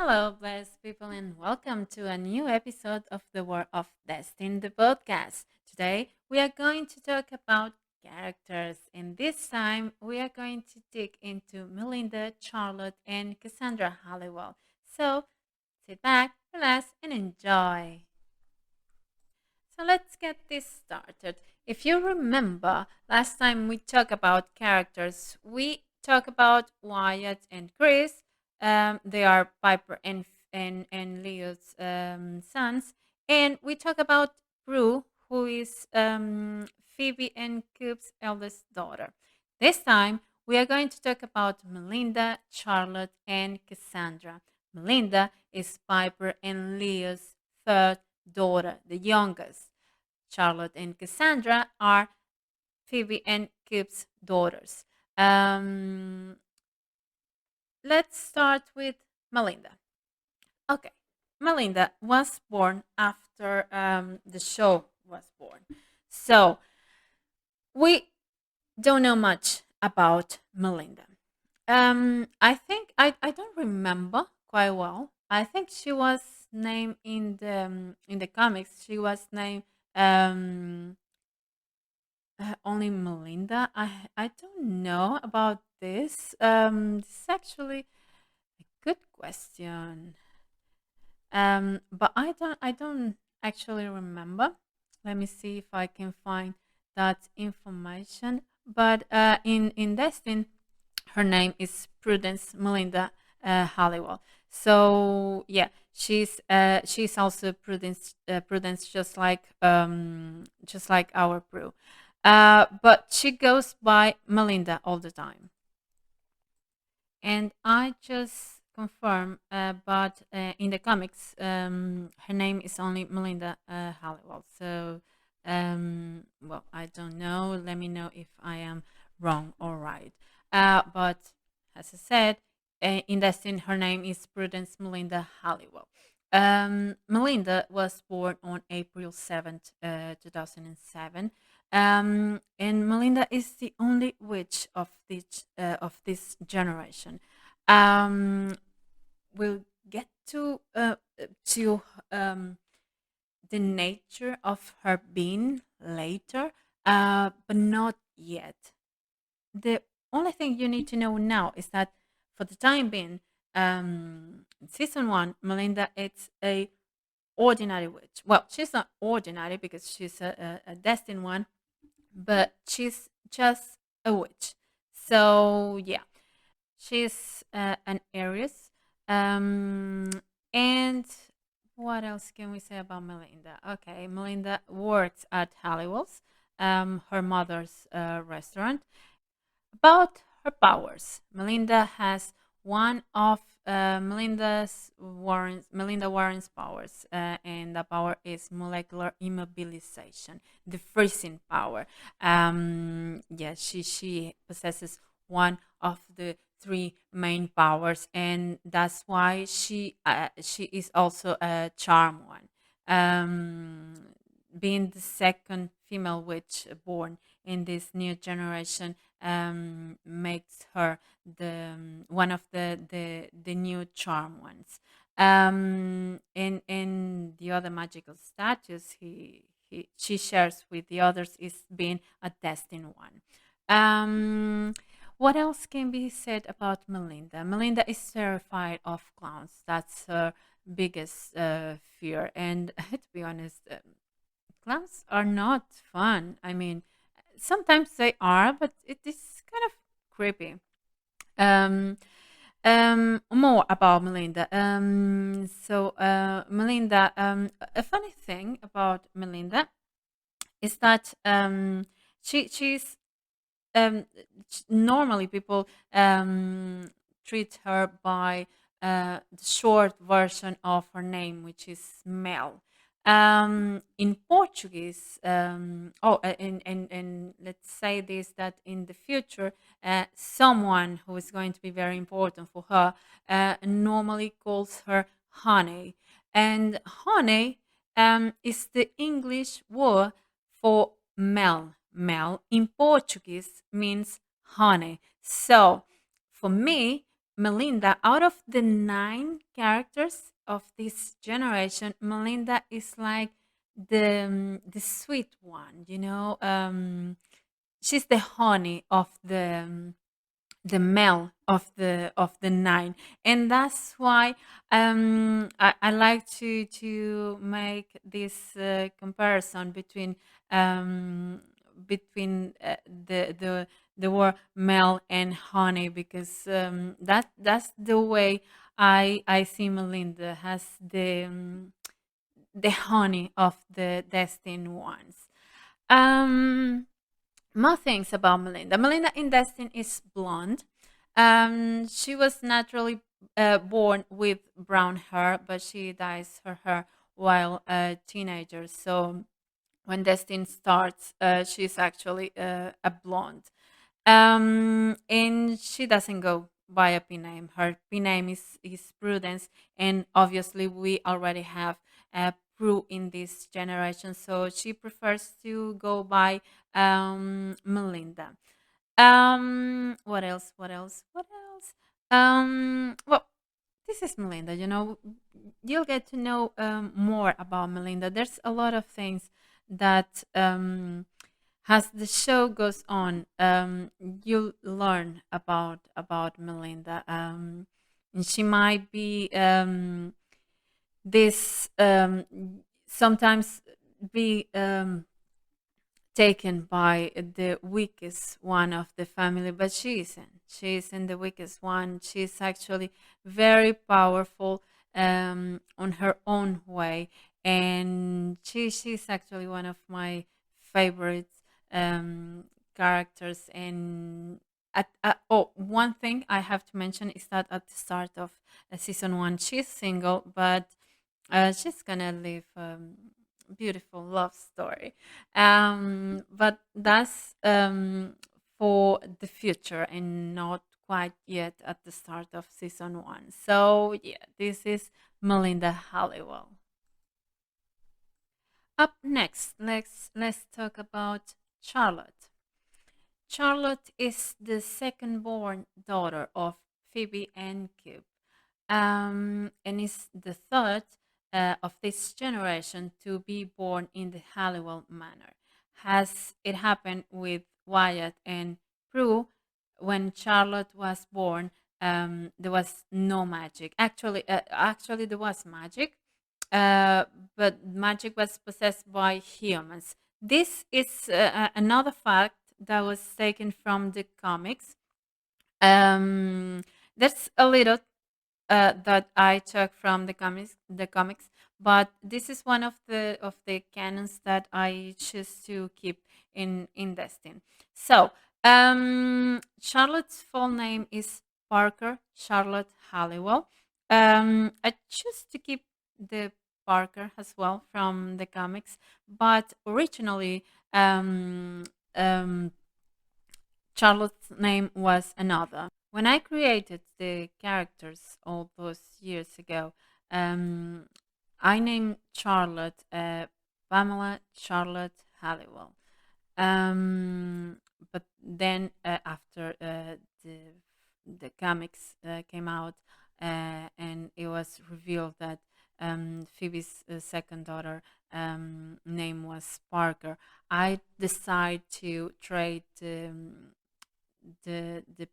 Hello, blessed people, and welcome to a new episode of the World of Destined, the podcast. Today, we are going to talk about characters, and this time, we are going to dig into Melinda, Charlotte, and Cassandra Halliwell. So, sit back, relax, and enjoy. So let's get this started. If you remember, last time we talked about characters, we talked about Wyatt and Chris. They are Piper and Leo's sons, and we talk about Prue, who is Phoebe and Coop's eldest daughter. This time, we are going to talk about Melinda, Charlotte, and Cassandra. Melinda is Piper and Leo's third daughter, the youngest. Charlotte and Cassandra are Phoebe and Kip's daughters. Um, let's start with Melinda. Okay, Melinda was born after the show was born. So we don't know much about Melinda. I don't remember quite well. I think she was named in the comics. She was named um, only Melinda. I don't know about this. This is actually a good question. But I don't actually remember. Let me see if I can find that information. But in Destin, her name is Prudence Melinda Halliwell. So yeah, she's also Prudence, just like our Prue. But she goes by Melinda all the time. And I just confirm, but in the comics, her name is only Melinda Halliwell. So, well, I don't know. Let me know if I am wrong or right. But as I said, in the scene, her name is Prudence Melinda Halliwell. Melinda was born on April 7th, 2007. And Melinda is the only witch of this generation. Um, we'll get to the nature of her being later, but not yet. The only thing you need to know now is that for the time being, in season one, Melinda is a ordinary witch. Well, she's not ordinary because she's a destined one, but she's just a witch. So yeah, she's an Aries. Um, and what else can we say about Melinda? Okay, Melinda works at Halliwell's, her mother's restaurant. About her powers, Melinda has one of Melinda Warren's powers, and the power is molecular immobilization, the freezing power. Yeah, she possesses one of the three main powers, and that's why she is also a charm one. Being the second female witch born in this new generation makes her one of the new charm ones. In the other magical status she shares with the others is being a destined one. What else can be said about Melinda? Melinda is terrified of clowns. That's her biggest fear. And to be honest, clowns are not fun. I mean, sometimes they are, but it is kind of creepy. Um, More about Melinda. Melinda, a funny thing about Melinda is that she's um, normally people treat her by the short version of her name, which is Mel. In Portuguese, and let's say this that in the future, someone who is going to be very important for her normally calls her honey, and honey is the English word for mel. Mel in Portuguese means honey. So for me, Melinda, out of the nine characters of this generation, Melinda is like the sweet one. She's the honey of the male of the nine, and that's why I like to make this comparison between the word male and honey, because that's the way I see Melinda has the honey of the destined ones. um More things about Melinda. Melinda in Destin is blonde. She was naturally born with brown hair, but she dyes her hair while a teenager. So when Destin starts, she's actually a blonde. And she doesn't go by a P name. Her P name is Prudence, and obviously we already have Prue in this generation, so she prefers to go by Melinda. What else? What else? What else? Well, this is Melinda. You'll get to know more about Melinda. There's a lot of things that as the show goes on, you'll learn about Melinda. And she might be this sometimes be taken by the weakest one of the family, but she isn't. She isn't the weakest one. She's actually very powerful on her own way, and she's actually one of my favorite um, characters. And one thing I have to mention is that at the start of season one, she's single, but she's gonna live beautiful love story. But that's for the future and not quite yet at the start of season one. So yeah, this is Melinda Halliwell. Up next, let's talk about Charlotte. Charlotte is the second born daughter of Phoebe and Cube, and is the third of this generation to be born in the Halliwell manner. Has it happened with Wyatt and Prue? When Charlotte was born, there was no magic. Actually, there was magic, uh, but magic was possessed by humans. This is another fact that was taken from the comics. Um, there's a little that I took from the comics, but this is one of the canons that I choose to keep in Destin. So, Charlotte's full name is Parker Charlotte Halliwell. I choose to keep the Parker as well from the comics, but originally, um, Charlotte's name was another. When I created the characters all those years ago, um, I named Charlotte Pamela Charlotte Halliwell. But then after the comics came out, and it was revealed that Phoebe's second daughter name was Parker, I decided to trade the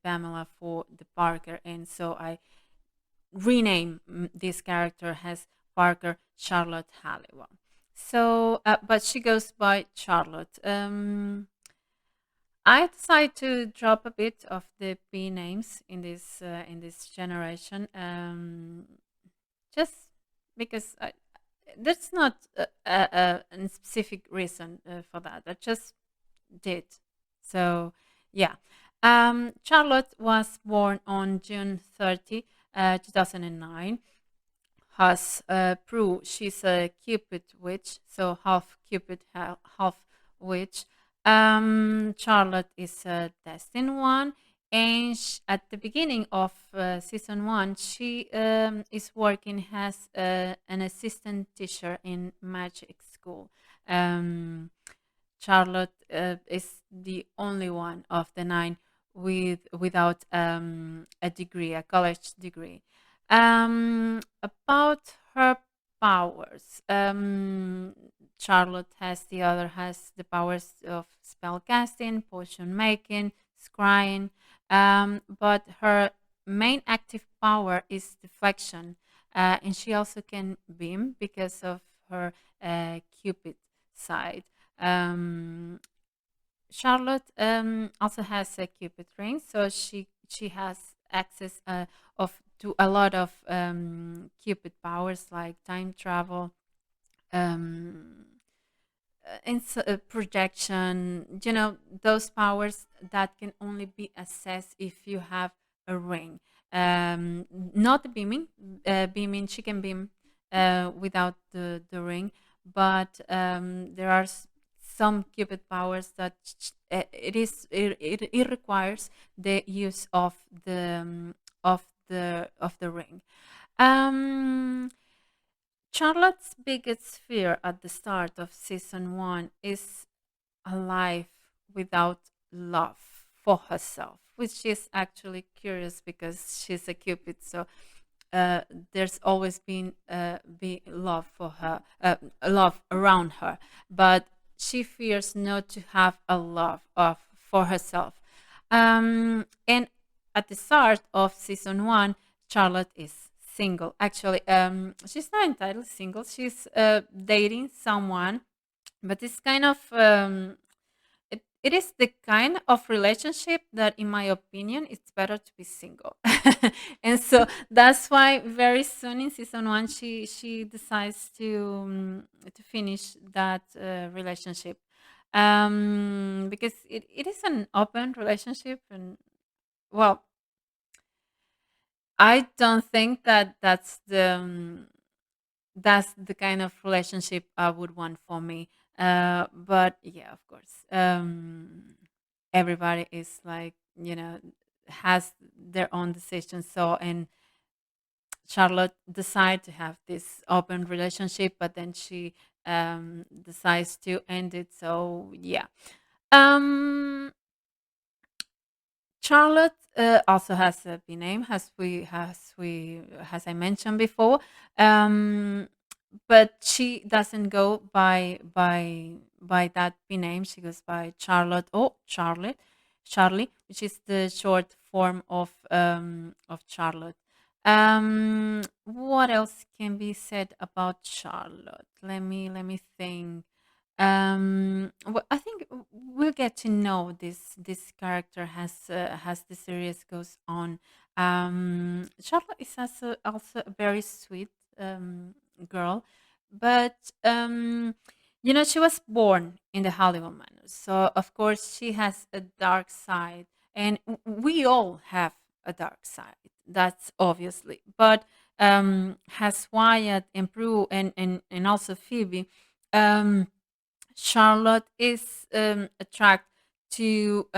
Pamela for the Parker, and so I rename this character as Parker Charlotte Halliwell. So, but she goes by Charlotte. I decided to drop a bit of the P names in this generation, just because there's not a specific reason for that. I just did. So, yeah. Charlotte was born on June 30, 2009. Has Prue, she's a Cupid witch, so half Cupid, half witch. Charlotte is a destined one, and at the beginning of season one, she is working as an assistant teacher in magic school. Um, Charlotte is the only one of the nine without a degree, a college degree. About her powers, Charlotte has the powers of spell casting, potion making, scrying, but her main active power is deflection, and she also can beam because of her Cupid side. Um, Charlotte also has a Cupid ring, so she has access of to a lot of Cupid powers like time travel, um, projection. You know, those powers that can only be accessed if you have a ring. Not beaming. Beaming, she can beam without the ring, but there are some Cupid powers that it requires the use of the ring. Um, Charlotte's biggest fear at the start of season one is a life without love for herself, which is actually curious because she's a Cupid. So uh, there's always been be love for her, love around her, but she fears not to have a love of for herself. And at the start of season one, Charlotte is single. Actually, she's not entirely single. She's dating someone, but it's kind of it is the kind of relationship that in my opinion it's better to be single. And so that's why very soon in season one she decides to finish that relationship, because it is an open relationship. And well, I don't think that that's the kind of relationship I would want for me. But yeah, of course, everybody is like, has their own decisions. So, and Charlotte decided to have this open relationship, but then she decides to end it. So yeah. Um, Charlotte also has a B name, as I mentioned before, um, but she doesn't go by that B name. She goes by Charlotte or Charlie, which is the short form of Charlotte. What else can be said about Charlotte? Let me think. Well, I think we'll get to know this character as the series goes on. Charlotte is also a very sweet girl, but she was born in the Hollywood Manor, so of course she has a dark side, and we all have a dark side. That's obviously, but has Wyatt and Prue and also Phoebe. Um, Charlotte is attracted to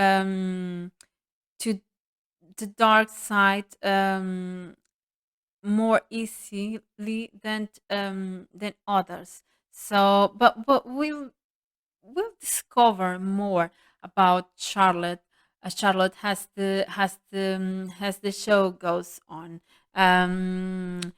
the dark side more easily than others. So, but we'll discover more about Charlotte. Charlotte has the show goes on, and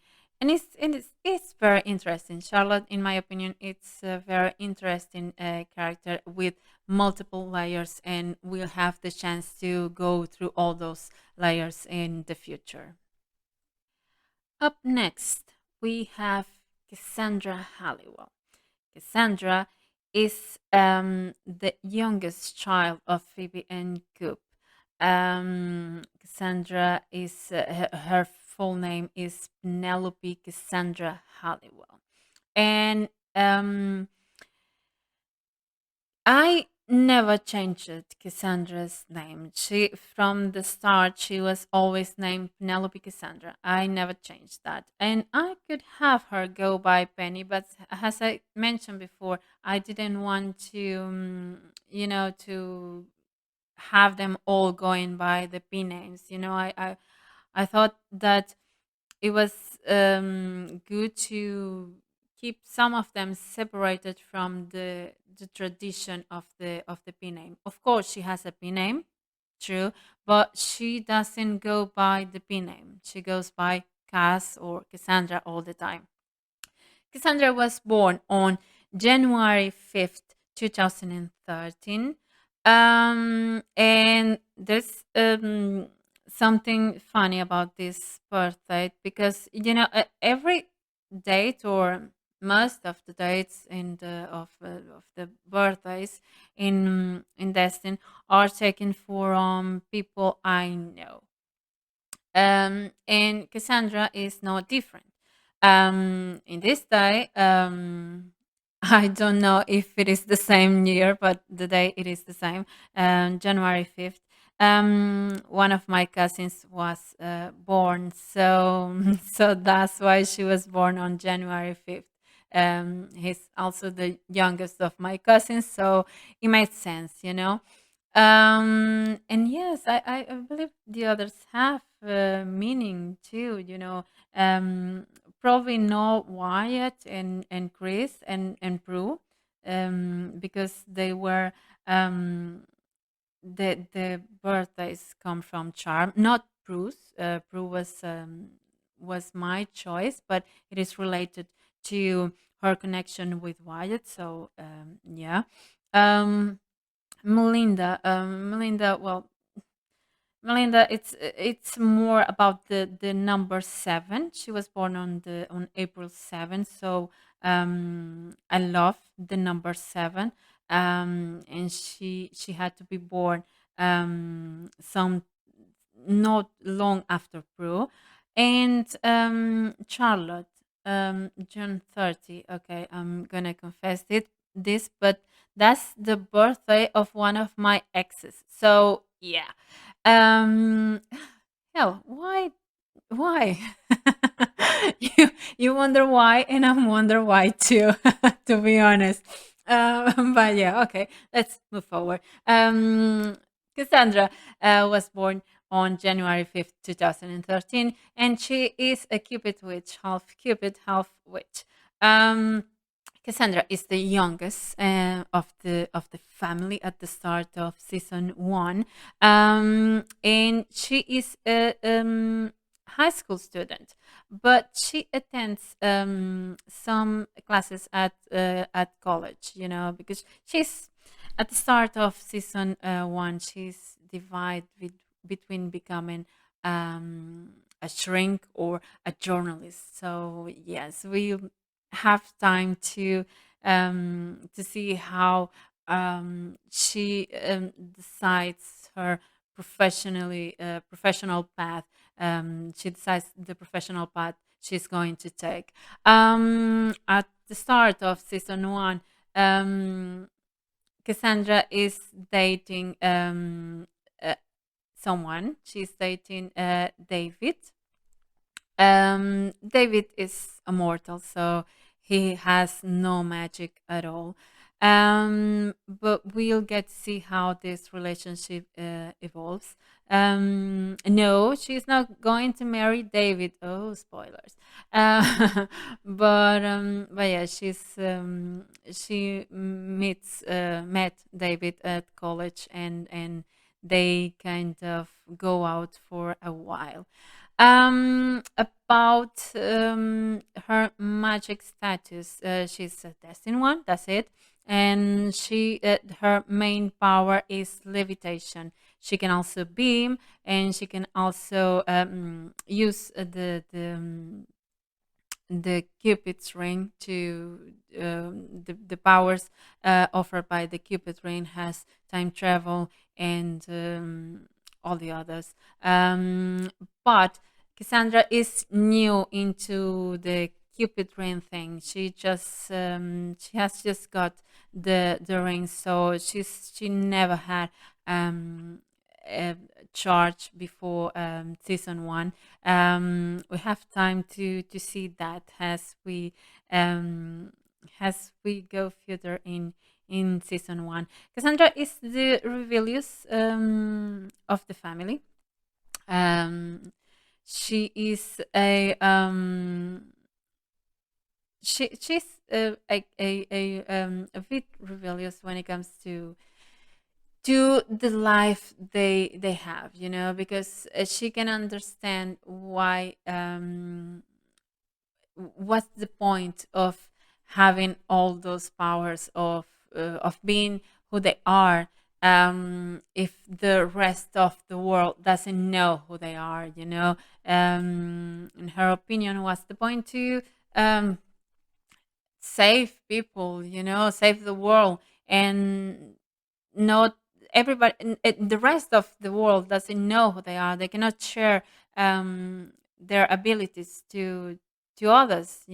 it's very interesting. Charlotte, in my opinion, it's a very interesting character with multiple layers, and we'll have the chance to go through all those layers in the future. Up next, we have Cassandra Halliwell. Cassandra is the youngest child of Phoebe and Coop. Cassandra is her full name is Penelope Cassandra Halliwell, and I never changed Cassandra's name. She from the start she was always named Penelope Cassandra. I never changed that. And I could have her go by Penny, but as I mentioned before, I didn't want to to have them all going by the P names. I thought that it was good to keep some of them separated from the tradition of the P name. Of course, she has a P name, true, but she doesn't go by the P name. She goes by Cass or Cassandra all the time. Cassandra was born on January 5th, 2013. And there's something funny about this birthday because, every date or most of the dates of the birthdays in Destin are taken from people I know. And Cassandra is no different. In this day, I don't know if it is the same year, but the day it is the same, January 5th. One of my cousins was born, so so that's why she was born on January 5th. He's also the youngest of my cousins, so it made sense. And yes, I believe the others have meaning too. Um, Probably not Wyatt and Chris and Prue, because they were the birthdays come from Charm, not Prue's. Prue was my choice, but it is related to her connection with Wyatt. So yeah. Um, Melinda, well, Melinda, it's more about the number seven. She was born on April 7th, so I love the number seven. And she had to be born some not long after Prue, and Charlotte, June 30. Okay, I'm gonna confess this, but that's the birthday of one of my exes. So yeah, um, hell, why? You wonder why, and I wonder why too. To be honest, but yeah, okay, let's move forward. Cassandra was born on January 5th, 2013, and she is a Cupid, half witch. Um, Cassandra is the youngest of the family at the start of season 1, and she is a high school student, but she attends some classes at college. Because she's at the start of season 1. She's divided between becoming a shrink or a journalist. So yes, we have time to see how she decides her professional path. She decides the professional path she's going to take. At the start of season 1, um, Cassandra is dating someone. She's dating David. David is immortal, so he has no magic at all. But we'll get to see how this relationship evolves. No, she's not going to marry David. Oh, spoilers. But yeah, she met David at college, and they kind of go out for a while. About her magic status, she's a destined one. That's it. And her main power is levitation. She can also beam, and she can also use the Cupid's ring to the powers offered by the Cupid ring has time travel and all the others. But Cassandra is new into the Cupid ring thing. She has just got the ring, so she never had a charge before season 1. We have time to see that um, as we go further in season 1. Cassandra is the rebellious of the family. Um, she is she's a bit rebellious when it comes to the life they have, because she can understand why, what's the point of having all those powers of being who they are, if the rest of the world doesn't know who they are, in her opinion, what's the point to um, save people, save the world, and not everybody, the rest of the world doesn't know who they are. They cannot share their abilities to others,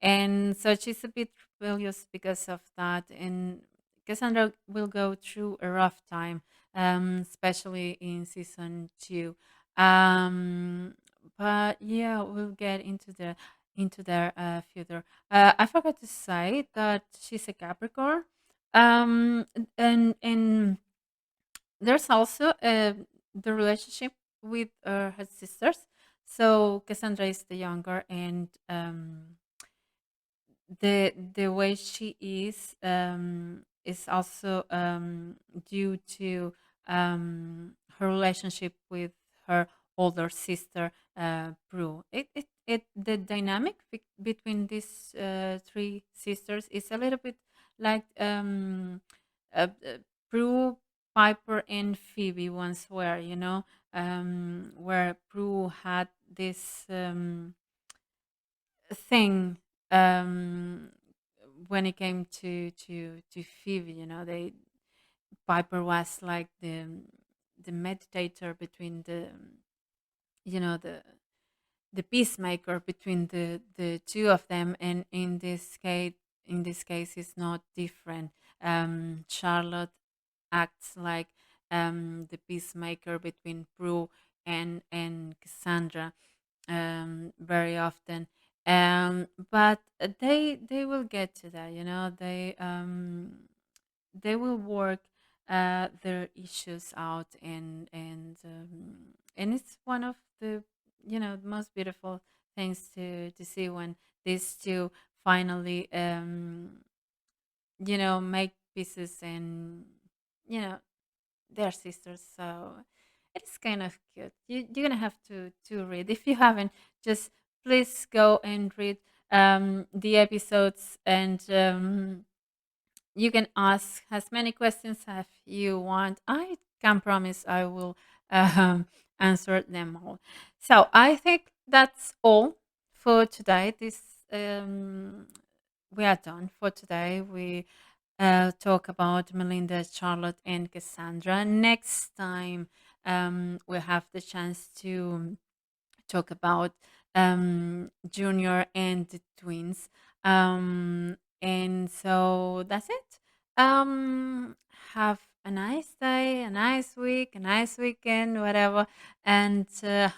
and so she's a bit rebellious because of that. And Cassandra will go through a rough time, especially in season 2. um but yeah, we'll get into their future. I forgot to say that she's a Capricorn, and there's also the relationship with her sisters. So Cassandra is the younger, and the way she is also due to her relationship with her older sister, Prue. The dynamic between these three sisters is a little bit like Prue, Piper, and Phoebe once were, where Prue had this thing, um, when it came to Phoebe. They Piper was like the meditator between the peacemaker between the two of them, and in this case it's not different. Charlotte acts like the peacemaker between Prue and Cassandra, very often. But they will get to that. They will work their issues out, and it's one of the most beautiful things to see when these two finally make pieces, and you know they're sisters. So it's kind of cute. You're gonna have to read. If you haven't, just please go and read the episodes, and you can ask as many questions as you want. I can promise I will answer them all. So I think that's all for today. This we are done for today. We talk about Melinda, Charlotte, and Cassandra. Next time, we'll have the chance to talk about Junior and the twins. And so that's it. Have a nice day, a nice week, a nice weekend, whatever. And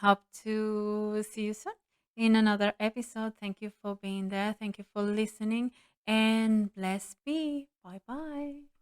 hope to see you soon in another episode. Thank you for being there. Thank you for listening. And bless be. Bye bye.